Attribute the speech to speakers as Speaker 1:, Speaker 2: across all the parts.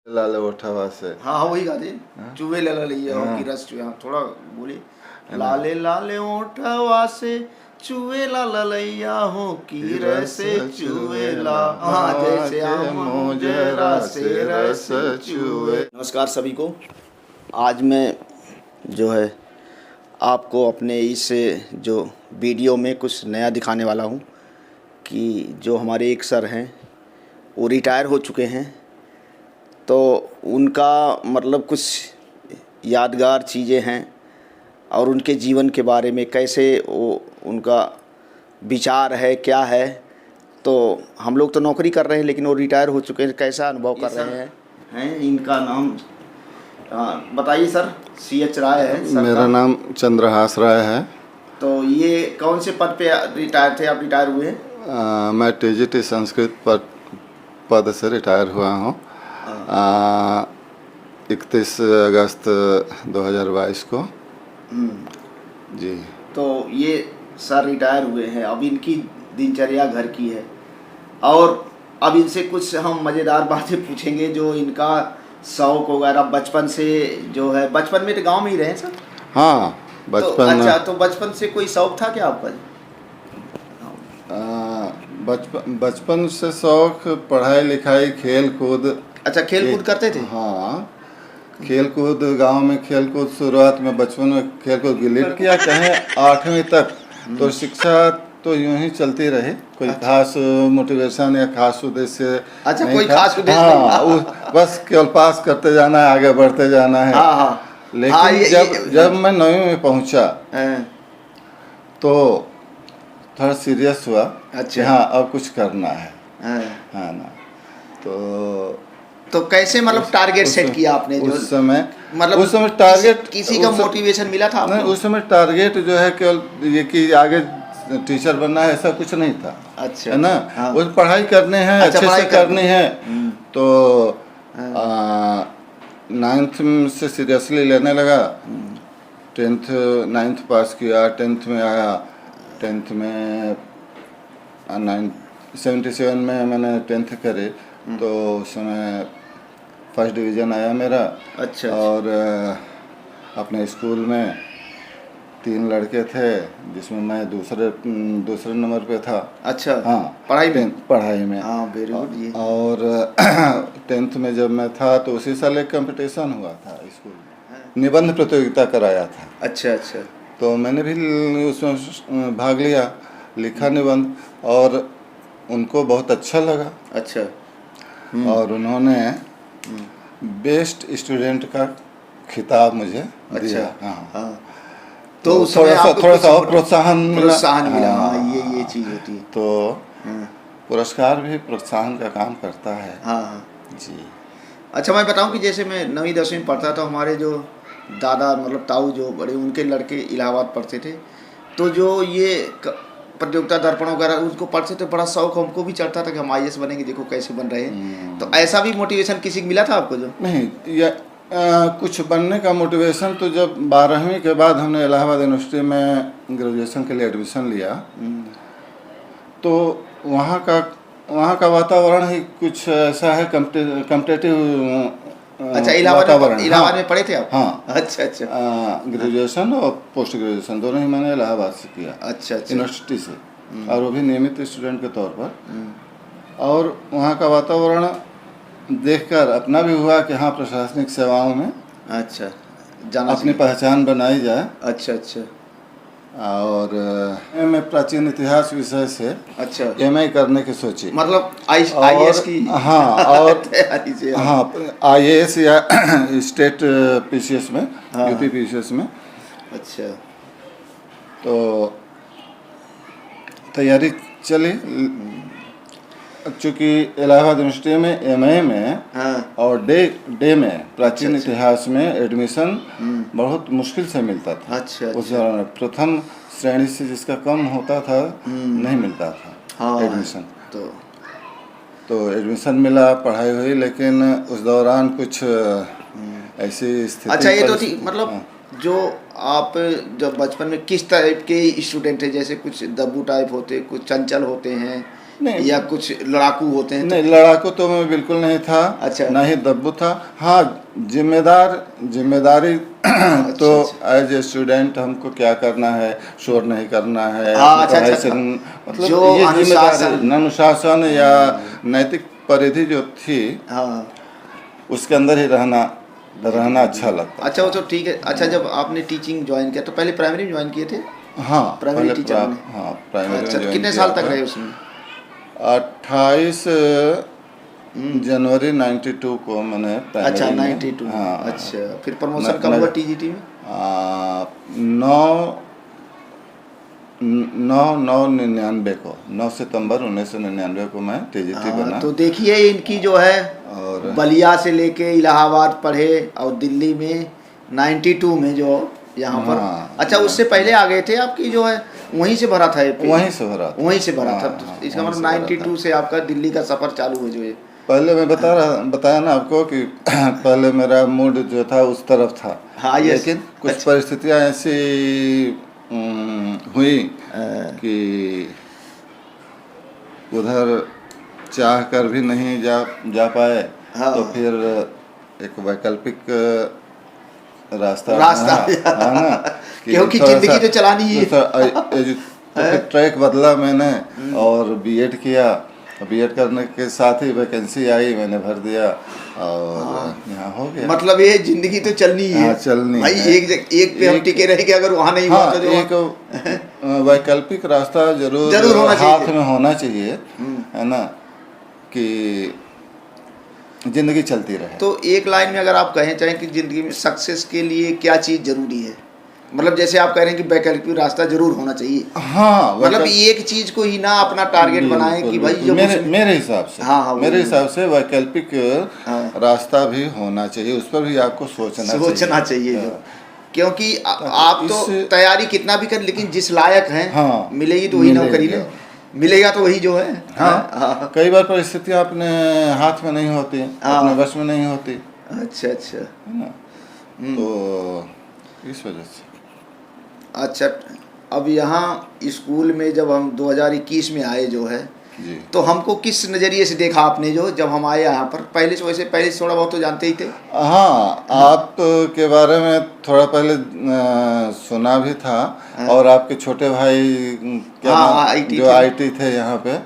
Speaker 1: लाल ओठवा से।
Speaker 2: हाँ हाँ वही गाते
Speaker 1: हाँ?
Speaker 2: चूहे लला लइया हो
Speaker 1: हाँ।
Speaker 2: की रस चूहे। हाँ, थोड़ा बोलिए। लाले लाले ओठवा से चूहे ला ललैया हो की रस चूहे ला। हाँ जैसे मोजरा से रस चूहे। नमस्कार सभी को। आज मैं जो है आपको अपने इस जो वीडियो में कुछ नया दिखाने वाला हूँ कि जो हमारे एक सर हैं वो रिटायर हो चुके हैं, तो उनका मतलब कुछ यादगार चीज़ें हैं और उनके जीवन के बारे में कैसे वो उनका विचार है क्या है। तो हम लोग तो नौकरी कर रहे हैं लेकिन वो रिटायर हो चुके हैं, कैसा अनुभव कर रहे हैं इनका नाम बताइए सर। CH राय है सर।
Speaker 1: मेरा नाम चंद्रहास राय है। तो
Speaker 2: ये कौन से पद पे रिटायर थे? आप रिटायर हुए?
Speaker 1: मैं TGT संस्कृत पद से रिटायर हुआ हूँ 31 अगस्त 2022 को। जी।
Speaker 2: तो ये सर रिटायर हुए हैं, अब इनकी दिनचर्या घर की है और अब इनसे कुछ हम मज़ेदार बातें पूछेंगे जो इनका शौक वगैरह बचपन से जो है। बचपन में तो गांव में ही रहे सर?
Speaker 1: हाँ बचपन।
Speaker 2: तो अच्छा, तो बचपन से कोई शौक था क्या आपका?
Speaker 1: बचपन से शौक पढ़ाई लिखाई खेल कूद।
Speaker 2: अच्छा, खेल कूद करते थे?
Speaker 1: हाँ, खेल कूद गाँव में खेल कूद शुरुआत में बचपन में खेल कूद गिल्ली किया कहें 8वीं तक। तो शिक्षा तो यूं ही चलती रही, कोई खास मोटिवेशन या खास उद्देश्य।
Speaker 2: अच्छा, कोई खास उद्देश्य
Speaker 1: नहीं। बस केवल पास करते जाना है, आगे बढ़ते जाना है।
Speaker 2: हाँ हाँ।
Speaker 1: लेकिन
Speaker 2: हाँ,
Speaker 1: जब मैं 9वीं में पहुंचा तो थोड़ा सीरियस हुआ।
Speaker 2: अच्छा।
Speaker 1: हाँ, अब कुछ करना है। हाँ ना। तो
Speaker 2: कैसे मतलब टारगेट सेट किया आपने? जो
Speaker 1: उस समय
Speaker 2: मतलब
Speaker 1: उस समय टारगेट
Speaker 2: किसी का मोटिवेशन मिला था आपको?
Speaker 1: नहीं, उस समय टारगेट जो है केवल ये कि आगे टीचर बनना है, ऐसा कुछ नहीं था।
Speaker 2: अच्छा,
Speaker 1: है ना।
Speaker 2: हाँ।
Speaker 1: उस पढ़ाई करने हैं,
Speaker 2: अच्छा,
Speaker 1: अच्छे से करनी है। तो 9th से सीरियसली लेने लगा। 9th पास किया, 10th में आया। 10th में 77 में मैंने 10th करे तो उस समय फर्स्ट डिवीज़न आया मेरा।
Speaker 2: अच्छा।
Speaker 1: और अपने स्कूल में 3 लड़के थे जिसमें मैं दूसरे नंबर पे था। अच्छा। हाँ, पढ़ाई में।
Speaker 2: हाँ, वेरी गुड।
Speaker 1: और 10th में जब मैं था तो उसी साल एक कंपटीशन हुआ था स्कूल में, निबंध प्रतियोगिता कराया था।
Speaker 2: अच्छा अच्छा।
Speaker 1: तो मैंने भी उसमें भाग लिया, लिखा निबंध और उनको बहुत अच्छा लगा। अच्छा। और उन्होंने बेस्ट स्टूडेंट का खिताब मुझे दिया। हाँ। तो थोड़ा सा और प्रोत्साहन मिला।
Speaker 2: ये चीज़ होती है।
Speaker 1: तो पुरस्कार भी प्रोत्साहन का काम करता है।
Speaker 2: हाँ
Speaker 1: जी।
Speaker 2: अच्छा, मैं बताऊं कि जैसे मैं 9वीं 10वीं में पढ़ता था, हमारे जो दादा मतलब ताऊ जो बड़े, उनके लड़के इलाहाबाद पढ़ते थे। तो जो ये प्रतियोगिता दर्पण वगैरह उनको पढ़ते थे, बड़ा शौक हमको भी चढ़ता था कि हम IAS बनेंगे, देखो कैसे बन रहे हैं। तो ऐसा भी मोटिवेशन किसी को मिला था आपको? जो
Speaker 1: नहीं, कुछ बनने का मोटिवेशन तो जब 12वीं के बाद हमने इलाहाबाद यूनिवर्सिटी में ग्रेजुएशन के लिए एडमिशन लिया तो वहाँ का वातावरण ही कुछ ऐसा है, कम्पिटेटिव।
Speaker 2: अच्छा, इलाहाबाद में पढ़े थे आप?
Speaker 1: हाँ।
Speaker 2: अच्छा अच्छा।
Speaker 1: ग्रेजुएशन और पोस्ट ग्रेजुएशन दोनों ही मैंने इलाहाबाद से किया। अच्छा। यूनिवर्सिटी से, और वो भी नियमित स्टूडेंट के तौर पर। और वहाँ का वातावरण देखकर अपना भी हुआ कि हाँ, प्रशासनिक सेवाओं में
Speaker 2: अच्छा
Speaker 1: अपनी पहचान बनाई जाए।
Speaker 2: अच्छा अच्छा। और
Speaker 1: मैं प्राचीन इतिहास विषय से
Speaker 2: अच्छा
Speaker 1: MA करने की सोची।
Speaker 2: मतलब IAS की?
Speaker 1: हाँ, और हाँ, IAS या स्टेट PCS में, UP PCS में। अच्छा। तो तैयारी चली। चूँकि इलाहाबाद यूनिवर्सिटी में MA में और डे में प्राचीन इतिहास में एडमिशन बहुत मुश्किल से मिलता था। अच्छा। उस दौरान प्रथम श्रेणी से जिसका कम होता था नहीं मिलता था एडमिशन। तो एडमिशन मिला, पढ़ाई हुई, लेकिन उस दौरान कुछ ऐसी स्थिति।
Speaker 2: अच्छा, ये तो थी मतलब जो आप जब बचपन में किस टाइप के स्टूडेंट थे? जैसे कुछ दब्बू टाइप होते, कुछ चंचल होते हैं,
Speaker 1: नहीं,
Speaker 2: या कुछ लड़ाकू होते हैं?
Speaker 1: नहीं, लड़ाकू तो मैं बिल्कुल नहीं था।
Speaker 2: अच्छा।
Speaker 1: ना ही दब्बू था। हाँ, जिम्मेदारी तो एज ए स्टूडेंट हमको क्या करना है, शोर नहीं करना है,
Speaker 2: हाँ, अच्छा,
Speaker 1: पढ़ाई
Speaker 2: अच्छा,
Speaker 1: से
Speaker 2: अच्छा।
Speaker 1: मतलब
Speaker 2: जो
Speaker 1: ये
Speaker 2: अनुशासन,
Speaker 1: अनुशासन या नैतिक परिधि जो थी,
Speaker 2: हाँ,
Speaker 1: उसके अंदर ही रहना अच्छा लगता।
Speaker 2: अच्छा वो तो ठीक है। अच्छा, जब आपने टीचिंग ज्वाइन किया तो पहले प्राइमरी में ज्वाइन किए थे?
Speaker 1: हाँ,
Speaker 2: प्राइमरी
Speaker 1: पहले
Speaker 2: टीचर में?
Speaker 1: हाँ, प्राइमरी
Speaker 2: अच्छा,
Speaker 1: में ज्वाइन
Speaker 2: कितने
Speaker 1: किया
Speaker 2: साल तक
Speaker 1: था।
Speaker 2: रहे उसमें?
Speaker 1: 28 जनवरी 92 को मैंने प्राइमरी
Speaker 2: अच्छा,
Speaker 1: में,
Speaker 2: 92।
Speaker 1: हाँ,
Speaker 2: अच्छा, फिर प्रमोशन कब हुआ टीजीटी में?
Speaker 1: 9 सितंबर 1999 को मैं टीजीटी बना।
Speaker 2: तो देखिए इनकी जो है,
Speaker 1: और
Speaker 2: बलिया से लेके इलाहाबाद पढ़े और दिल्ली में 92 में जो यहाँ पर।
Speaker 1: हाँ,
Speaker 2: अच्छा, उससे पहले आ गए थे आपकी जो है, वहीं से भरा था ये पेज?
Speaker 1: वहीं से भरा था।
Speaker 2: वहीं से भरा था।
Speaker 1: हाँ,
Speaker 2: इसका
Speaker 1: वहीं
Speaker 2: मतलब
Speaker 1: से भरा
Speaker 2: 92 से आपका दिल्ली का सफर चालू हो जो है।
Speaker 1: पहले मैं बताया ना आपको कि पहले मेरा मूड जो था उस तरफ था।
Speaker 2: हाँ, यस।
Speaker 1: लेकिन कुछ
Speaker 2: अच्छा।
Speaker 1: परिस्थितियां ऐसी हुई कि उधर चाह कर भी नहीं जा पाए।
Speaker 2: हाँ।
Speaker 1: तो फिर एक वैकल्पिक रास्ता
Speaker 2: है
Speaker 1: ना
Speaker 2: क्योंकि
Speaker 1: थोड़ा
Speaker 2: जिंदगी
Speaker 1: सा-
Speaker 2: तो चलानी ही है।
Speaker 1: तो फिर ट्रैक बदला मैंने और बीएड किया। बीएड करने के साथ ही वैकेंसी आई, मैंने भर दिया और यहाँ हो गया।
Speaker 2: मतलब ये जिंदगी तो चलनी ही है।
Speaker 1: हाँ, चलनी
Speaker 2: भाई
Speaker 1: है।
Speaker 2: एक पे हम टिके रहेंगे, अगर वहाँ नहीं हुआ
Speaker 1: हाँ,
Speaker 2: तो जो
Speaker 1: एक वैकल्पिक रास्ता जरूर
Speaker 2: होना
Speaker 1: हाथ
Speaker 2: चाहिए।
Speaker 1: में होना चाहिए, है ना, कि जिंदगी चलती रहे।
Speaker 2: तो एक लाइन में अगर आप कहें चाहें कि जिंदगी में सक्सेस के लिए क्या चीज़ जरूरी है, मतलब जैसे आप कह रहे हैं कि वैकल्पिक रास्ता जरूर होना चाहिए।
Speaker 1: हाँ,
Speaker 2: मतलब एक चीज को ही ना अपना टारगेट बनाए कि भाई जो
Speaker 1: मेरे हिसाब से,
Speaker 2: हाँ,
Speaker 1: मेरे हिसाब से वैकल्पिक रास्ता भी होना चाहिए, उस पर भी आपको सोचना
Speaker 2: चाहिए। क्योंकि आप तो तैयारी कितना भी कर, लेकिन जिस लायक हैं,
Speaker 1: हाँ,
Speaker 2: मिलेगी तो वही नौकरी ना, मिलेगा तो वही जो है।
Speaker 1: हाँ, कई बार परिस्थितियाँ अपने हाथ में नहीं होती, अपने वश में नहीं होती।
Speaker 2: अच्छा, अच्छा,
Speaker 1: है ना, तो इस वजह से।
Speaker 2: अच्छा, अब यहाँ स्कूल में जब हम 2021 में आए जो है
Speaker 1: जी,
Speaker 2: तो हमको किस नज़रिए से देखा आपने जो जब हम आए यहाँ पर? पहले से पहले थोड़ा बहुत तो जानते ही थे।
Speaker 1: हाँ, आप के बारे में थोड़ा पहले सुना भी था। और आपके छोटे भाई जो आईटी थे यहाँ पे,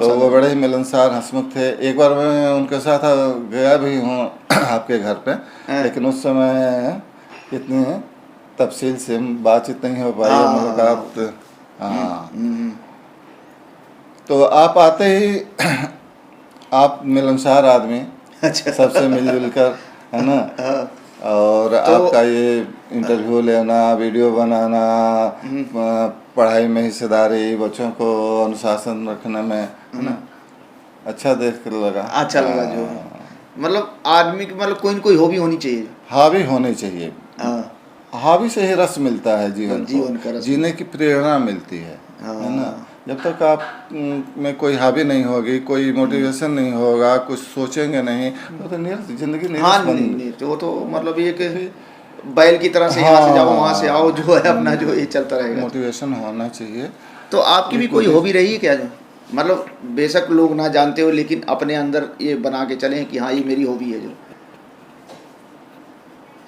Speaker 1: तो वो बड़े ही मिलनसार, हंसमुख थे। एक बार मैं उनके साथ गया भी हूँ आपके घर पे, लेकिन उस समय इतनी तफसील से बातचीत नहीं हो पाई, मुलाकात। हाँ, तो आप आते ही आप मिलनसार आदमी,
Speaker 2: अच्छा,
Speaker 1: सबसे मिलजुल कर, है ना, और तो आपका ये इंटरव्यू लेना, वीडियो बनाना, पढ़ाई में हिस्सेदारी, बच्चों को अनुशासन रखने में, है ना, अच्छा देख कर लगा।
Speaker 2: अच्छा लगा जो मतलब आदमी की मतलब कोई न कोई हॉबी होनी चाहिए।
Speaker 1: हॉबी होनी चाहिए। हॉबी से ही रस मिलता है जीवन
Speaker 2: का रस,
Speaker 1: जीने की प्रेरणा मिलती है ना। जब तक आप में कोई हॉबी नहीं होगी, कोई मोटिवेशन नहीं होगा, कुछ सोचेंगे नहीं, तो जिंदगी नहीं।
Speaker 2: तो वो तो मतलब ये कि बैल की तरह से यहाँ से जाओ वहाँ से आओ, जो है अपना जो ये चलता रहेगा।
Speaker 1: मोटिवेशन होना चाहिए।
Speaker 2: तो आपकी भी कोई हॉबी रही है क्या, जो मतलब बेशक लोग ना जानते हो लेकिन अपने अंदर ये बना के चलें कि हाँ ये मेरी हॉबी है, जो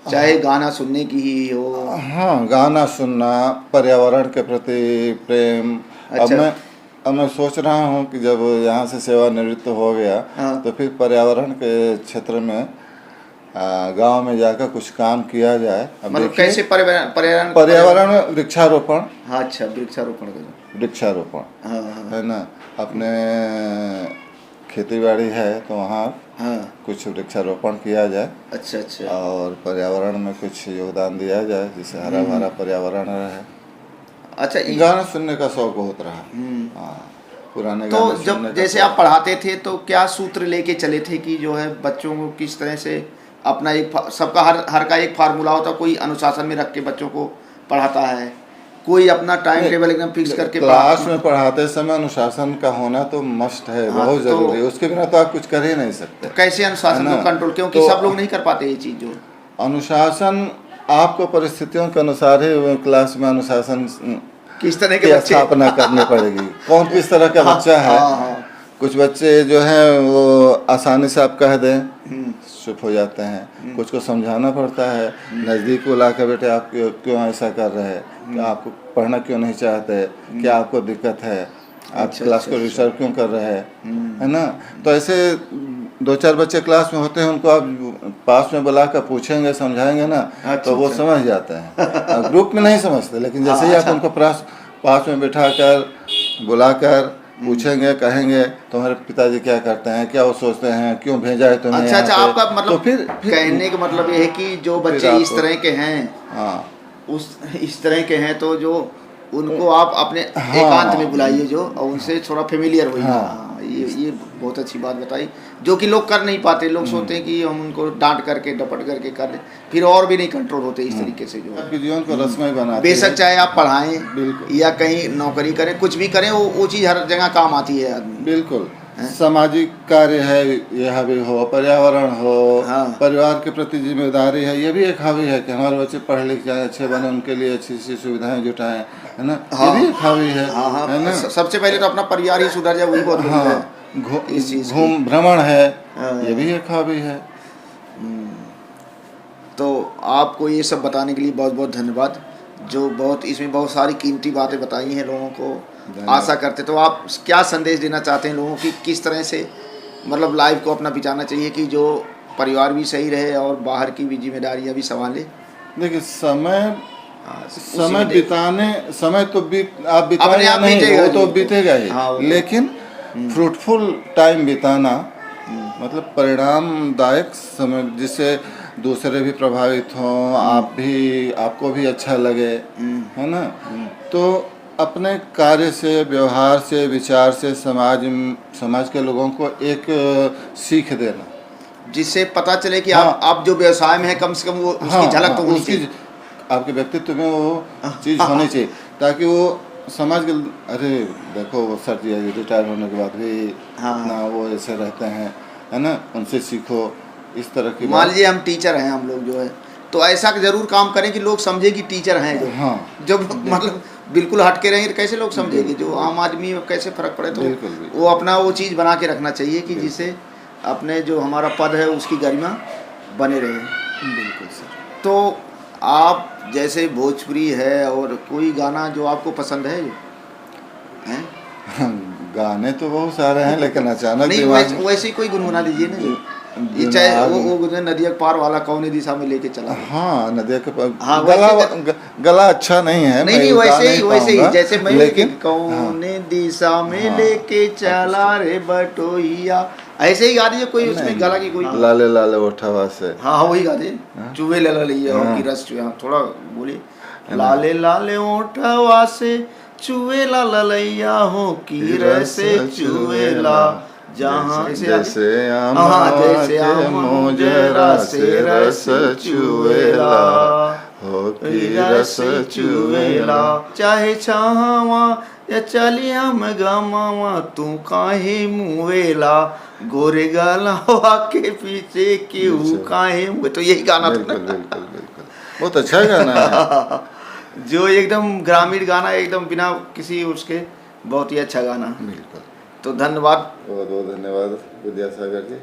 Speaker 2: चाहे गाना सुनने की ही हो?
Speaker 1: हाँ, गाना सुनना, पर्यावरण के प्रति प्रेम।
Speaker 2: अच्छा।
Speaker 1: अब मैं सोच रहा हूँ कि जब यहाँ से सेवानिवृत्त हो गया, तो फिर पर्यावरण के क्षेत्र में गांव में जाकर कुछ काम किया जाए।
Speaker 2: मतलब कैसे
Speaker 1: पर्यावरण में वृक्षारोपण।
Speaker 2: हाँ, अच्छा, वृक्षारोपण,
Speaker 1: है ना, अपने खेती बाड़ी है तो वहाँ कुछ वृक्षारोपण किया जाए।
Speaker 2: अच्छा, अच्छा,
Speaker 1: और पर्यावरण में कुछ योगदान दिया जाए, जिससे हरा भरा पर्यावरण रहे।
Speaker 2: अच्छा,
Speaker 1: गाना सुनने का शौक बहुत रहा। पुराने
Speaker 2: तो
Speaker 1: गाने
Speaker 2: जब जैसे आप पढ़ाते थे तो क्या सूत्र लेके चले थे कि जो है बच्चों को किस तरह से अपना एक सबका हर का एक फार्मूला होता, कोई अनुशासन में रख के बच्चों को पढ़ाता है, कोई अपना टाइम टेबल एकदम फिक्स करके?
Speaker 1: क्लास में पढ़ाते समय अनुशासन का होना तो मस्ट है, बहुत जरूरी है। उसके बिना तो आप कुछ कर ही नहीं सकते।
Speaker 2: तो कैसे अनुशासन को कंट्रोल, क्योंकि सब लोग नहीं कर पाते ये चीज़। जो
Speaker 1: अनुशासन आपको परिस्थितियों के अनुसार ही क्लास में अनुशासन
Speaker 2: किस तरह के
Speaker 1: स्थापना करनी पड़ेगी। कौन किस तरह का बच्चा है, कुछ बच्चे जो हैं वो आसानी से आप कह दें चुप हो जाते हैं, कुछ को समझाना पड़ता है, नज़दीक को ला कर बेटे आप क्यों ऐसा कर रहे हैं, क्या आपको पढ़ना क्यों नहीं चाहते, क्या आपको दिक्कत है, आप क्लास को डिस्टर्ब क्यों कर रहे हैं, है ना। तो ऐसे 2-4 बच्चे क्लास में होते हैं, उनको आप पास में बुला कर पूछेंगे समझाएंगे ना तो वो समझ जाते हैं। ग्रुप में नहीं समझते, लेकिन जैसे ही आप उनको पास में बिठा कर बुलाकर पूछेंगे, कहेंगे तुम्हारे पिताजी क्या करते हैं, क्या वो सोचते हैं, क्यों भेजा है तुम्हें।
Speaker 2: अच्छा, आपका मतलब
Speaker 1: तो फिर
Speaker 2: कहने का मतलब ये है कि जो बच्चे इस तरह के हैं,
Speaker 1: हाँ
Speaker 2: इस तरह के हैं तो जो उनको आप अपने एकांत में बुलाइए जो, और उनसे थोड़ा फेमिलियर होइए। हाँ, ये बहुत अच्छी बात बताई, जो कि लोग कर नहीं पाते। लोग सोचते हैं कि हम उनको डांट करके डपट करके कर लें, फिर और भी नहीं कंट्रोल होते इस तरीके से जो
Speaker 1: आपके जीवन को रसमय बनाते हैं।
Speaker 2: बेशक चाहे आप पढ़ाएं या कहीं नौकरी करें, कुछ भी करें, वो चीज़ हर जगह काम आती है आदमी।
Speaker 1: बिल्कुल। सामाजिक कार्य है, यह भी हो, पर्यावरण हो, परिवार के प्रति जिम्मेदारी है, ये भी एक हावी है कि हमारे बच्चे पढ़ लिख जाए, अच्छे बने, उनके लिए अच्छी अच्छी सुविधाएं जुटाएं, है ना। ये भी एक हावी है, है ना।
Speaker 2: सबसे पहले तो अपना परिवार ही सुधर जाए, वही बहुत
Speaker 1: घूम भ्रमण है, ये भी एक हॉबी है।
Speaker 2: तो आपको ये सब बताने के लिए बहुत बहुत धन्यवाद, जो बहुत इसमें बहुत सारी कीमती बातें बताई हैं लोगों को। आशा करते, तो आप क्या संदेश देना चाहते हैं लोगों की, किस तरह से मतलब लाइफ को अपना बिताना चाहिए कि जो परिवार भी सही रहे और बाहर की भी जिम्मेदारियां भी संभाले।
Speaker 1: देखिए समय बिताने, समय तो आप बिताए या नहीं वो तो बीतेगा ही, लेकिन फ्रूटफुल टाइम बिताना मतलब परिणामदायक समय, जिससे दूसरे भी प्रभावित हों, आपको भी अच्छा लगे, है ना। तो अपने कार्य से, व्यवहार से, विचार से समाज के लोगों को एक सीख देना,
Speaker 2: जिससे पता चले कि आप जो व्यवसाय में है कम से कम वो उसकी झलक तो होनी चाहिए,
Speaker 1: आपके व्यक्तित्व में वो चीज़ होनी चाहिए, ताकि वो समाज के अरे देखो वो सर जी रिटायर होने के बाद भी ना वो ऐसे रहते हैं, है ना, उनसे सीखो, इस तरह की।
Speaker 2: मान लीजिए हम टीचर हैं, हम लोग जो है तो ऐसा जरूर काम करें कि लोग समझे कि टीचर हैं जो। जो मतलब बिल्कुल हटके रहेंगे तो कैसे लोग समझेंगे, जो आम आदमी कैसे फर्क पड़े। तो वो अपना वो चीज़ बना के रखना चाहिए कि जिससे अपने जो हमारा पद है उसकी गरिमा बने रहे।
Speaker 1: बिल्कुल सर।
Speaker 2: तो आप जैसे भोजपुरी है और कोई गाना जो आपको पसंद है हैं?
Speaker 1: गाने तो बहुत सारे हैं, लेकिन अचानक
Speaker 2: नहीं वैसे ही कोई गुनगुना दीजिए ना, ये चाहे वो नदिया के पार वाला कौन दिशा में लेके चला।
Speaker 1: हाँ, नदिया के पार गला अच्छा नहीं है।
Speaker 2: नहीं वैसे ही जैसे मैं लेकिन कौन दिशा में लेके चला रे बटोइया, ऐसे ही गा दीजिए कोई उसमें गला की कोई।
Speaker 1: लाले लाले ओठवा से,
Speaker 2: हाँ वही गा दे, चुवे ला लिया और की रस चुवे, थोड़ा बोलिए। लाले लाले ओठवा से चुवे ला ललैया हो की रस चुवेला, जहाँ
Speaker 1: जैसे मोजरा से रस चुवेला हो की रस चुवेला,
Speaker 2: चाहे छावा या चली हम गमावा तू काहे मुवेला, गोरे गलावा के पीछे क्यों काहे मुवे। तो यही गाना था।
Speaker 1: बिल्कुल बहुत अच्छा गाना है।
Speaker 2: जो एकदम ग्रामीण गाना, एकदम बिना किसी उसके, बहुत ही अच्छा गाना।
Speaker 1: बिल्कुल।
Speaker 2: तो धन्यवाद,
Speaker 1: बहुत बहुत धन्यवाद विद्यासागर जी।